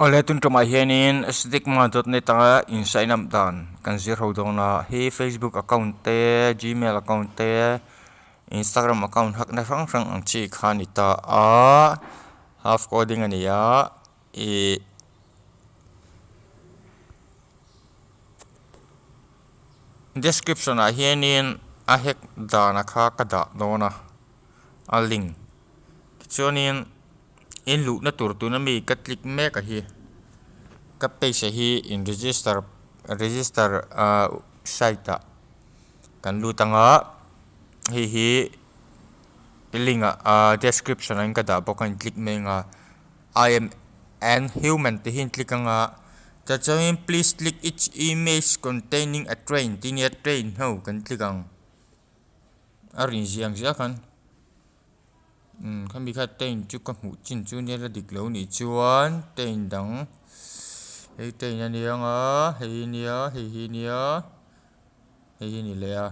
Ole tun tuma hianin stigma.net anga in sign up dan kan zir ho dong na hi Facebook account te Gmail account te Instagram account hak na rang ang chi khan ita a half coding ania e description a hianin a hek dana kha kada dona a link chuanin in lu na tur tu na mi ka click me ka hi ka page hi in register site kan lu tanga hi link description ang kada bokan click me nga I am an human te hin click nga ta chawin please click each image containing a train tinia train ho kan click ang arin jiang ja kan kan bi kha train chu ka mu chin chu ne la dik lo ni chuan train dang hei train ania nga hei nia hei nia hei ni le a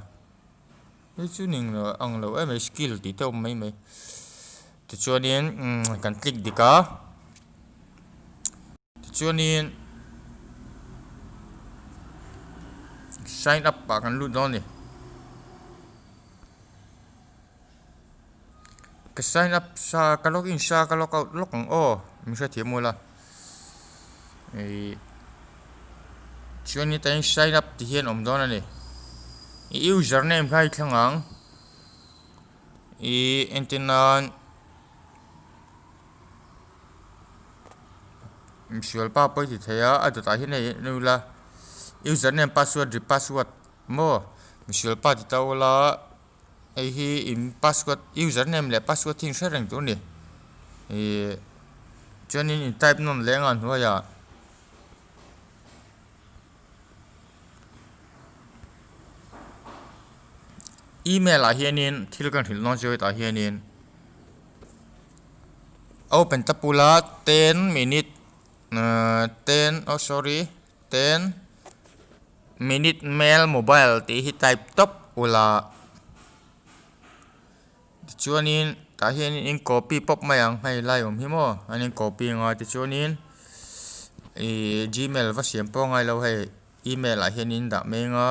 hei chu ning lo ang lo em skill ti to mai mai ti chuanin kan click dika ti chuanin sign up pa kan lu don ni ka sign up sa ka login sa ka log out log ang mi sa thi mo la chuanin tan sign up ti hian om don ani username khai thlangang antenan misual pa poi ti thaya adata hi nei nula username password mo misual pa ti tawla ai hi in password username le password thing sereng tu ni chuanin in type non lengan huaya email a hianin thil kan thil non joi ta hianin open tapula 10 minute 10 minute mail mobile ti hi type top ula chuanin ta hianin in copy pop mayang hai lai hi mo anin copy nga ti chuanin Gmail va siam po ngai lo hai email a hianin da me nga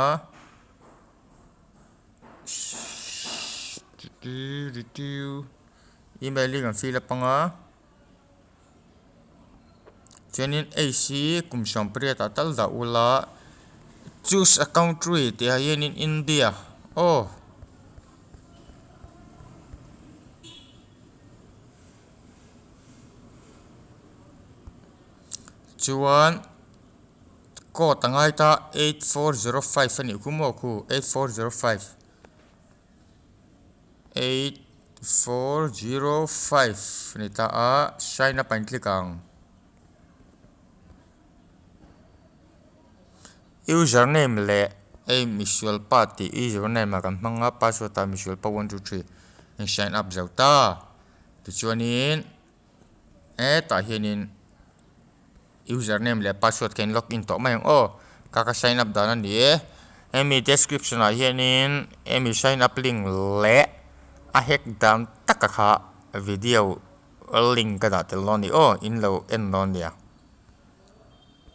email link an fill up nga chuanin AC kumsam priya ta tal da ula choose a country ti hianin India chuan code tangai ta 8405 ani kumo ku 8405 ni ta a sign up an click ang username le misual party username kan manga password ta misual pa 123 in sign up zauta ti chuanin ta hianin username le password ken login to mai kaka sign up dan ani emi description a hianin emi sign up link le a hek dan takakha video link ka da tel non ni in lo en non dia